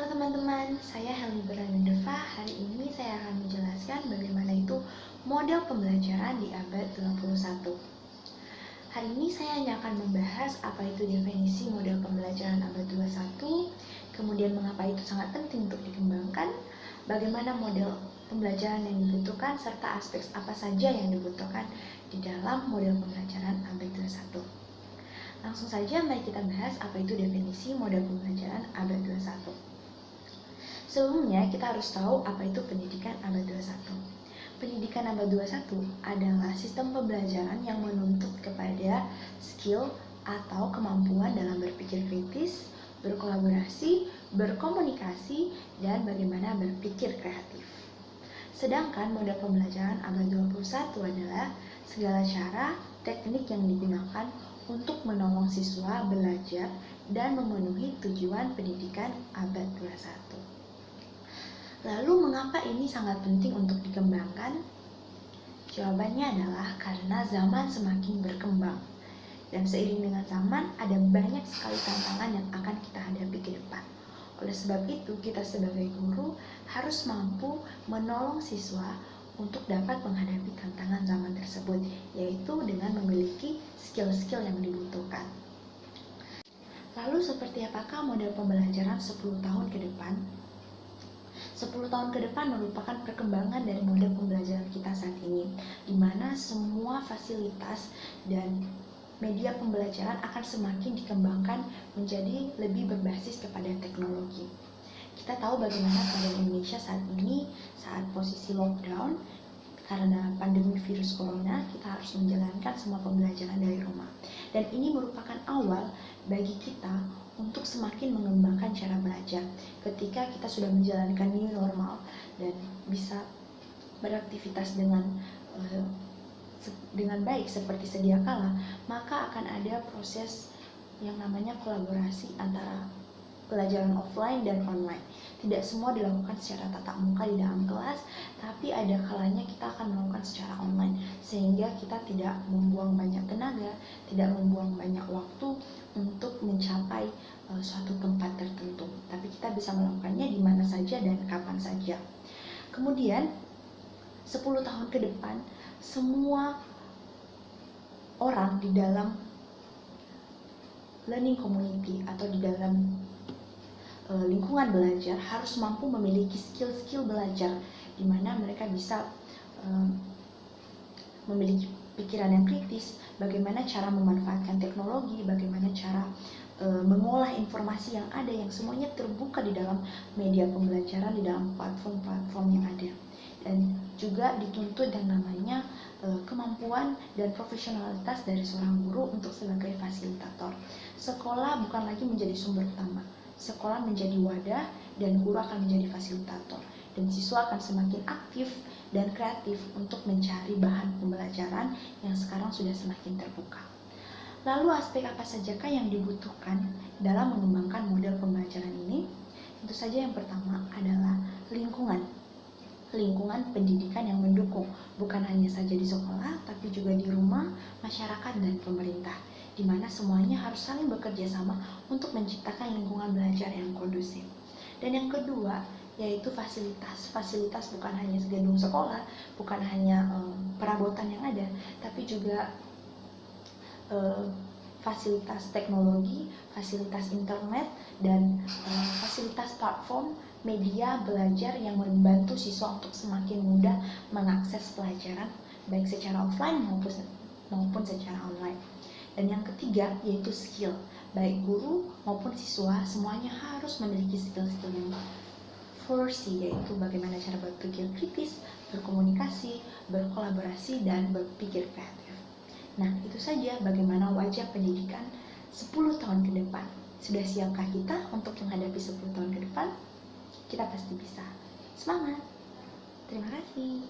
Halo teman-teman, saya Helmi Berandeva. Hari ini saya akan menjelaskan bagaimana itu model pembelajaran di abad 21. Hari ini saya hanya akan membahas apa itu definisi model pembelajaran abad 21, kemudian mengapa itu sangat penting untuk dikembangkan, bagaimana model pembelajaran yang dibutuhkan, serta aspek apa saja yang dibutuhkan di dalam model pembelajaran abad 21. Langsung saja mari kita bahas apa itu definisi model pembelajaran abad 21. Sebelumnya kita harus tahu apa itu pendidikan abad 21. Pendidikan abad 21 adalah sistem pembelajaran yang menuntut kepada skill atau kemampuan dalam berpikir kritis, berkolaborasi, berkomunikasi, dan bagaimana berpikir kreatif. Sedangkan model pembelajaran abad 21 adalah segala cara, teknik yang digunakan untuk menolong siswa belajar dan memenuhi tujuan pendidikan abad 21. Lalu mengapa ini sangat penting untuk dikembangkan? Jawabannya adalah karena zaman semakin berkembang. Dan seiring dengan zaman ada banyak sekali tantangan yang akan kita hadapi ke depan. Oleh sebab itu, kita sebagai guru harus mampu menolong siswa untuk dapat menghadapi tantangan zaman tersebut, yaitu dengan memiliki skill-skill yang dibutuhkan. Lalu seperti apakah model pembelajaran 10 tahun ke depan? 10 tahun ke depan merupakan perkembangan dari model pembelajaran kita saat ini, di mana semua fasilitas dan media pembelajaran akan semakin dikembangkan menjadi lebih berbasis kepada teknologi. Kita tahu bagaimana keadaan Indonesia saat ini, saat posisi lockdown, karena pandemi virus corona, kita harus menjalankan semua pembelajaran dari rumah. Dan ini merupakan awal bagi kita untuk semakin mengembangkan cara belajar. Ketika kita sudah menjalankan new normal dan bisa beraktivitas dengan baik seperti sedia kala, maka akan ada proses yang namanya kolaborasi antara pelajaran offline dan online. Tidak semua dilakukan secara tatap muka di dalam kelas, tapi ada kalanya kita akan melakukan secara online, sehingga kita tidak membuang banyak tenaga, tidak membuang banyak waktu untuk mencapai suatu tempat tertentu, tapi kita bisa melakukannya di mana saja dan kapan saja. Kemudian 10 tahun ke depan, semua orang di dalam learning community atau di dalam lingkungan belajar harus mampu memiliki skill-skill belajar, di mana mereka bisa memiliki pikiran yang kritis, bagaimana cara memanfaatkan teknologi, bagaimana cara mengolah informasi yang ada, yang semuanya terbuka di dalam media pembelajaran, di dalam platform-platform yang ada. Dan juga dituntut yang namanya kemampuan dan profesionalitas dari seorang guru untuk sebagai fasilitator. Sekolah bukan lagi menjadi sumber utama, sekolah menjadi wadah dan guru akan menjadi fasilitator, dan siswa akan semakin aktif dan kreatif untuk mencari bahan pembelajaran yang sekarang sudah semakin terbuka. Lalu aspek apa sajakah yang dibutuhkan dalam mengembangkan model pembelajaran ini? Tentu saja yang pertama adalah lingkungan pendidikan yang mendukung, bukan hanya saja di sekolah, tapi juga di rumah, masyarakat, dan pemerintah, di mana semuanya harus saling bekerja sama untuk menciptakan lingkungan belajar yang kondusif. Dan yang kedua, yaitu fasilitas bukan hanya gedung sekolah, bukan hanya perabotan yang ada, tapi juga fasilitas teknologi, fasilitas internet, dan fasilitas platform media belajar yang membantu siswa untuk semakin mudah mengakses pelajaran baik secara offline maupun secara online. Dan yang ketiga yaitu skill, baik guru maupun siswa semuanya harus memiliki skill-skill yang 4C, yaitu bagaimana cara berpikir kritis, berkomunikasi, berkolaborasi, dan berpikir kreatif. Nah, itu saja bagaimana wajah pendidikan 10 tahun ke depan. Sudah siapkah kita untuk menghadapi 10 tahun ke depan? Kita pasti bisa. Semangat! Terima kasih.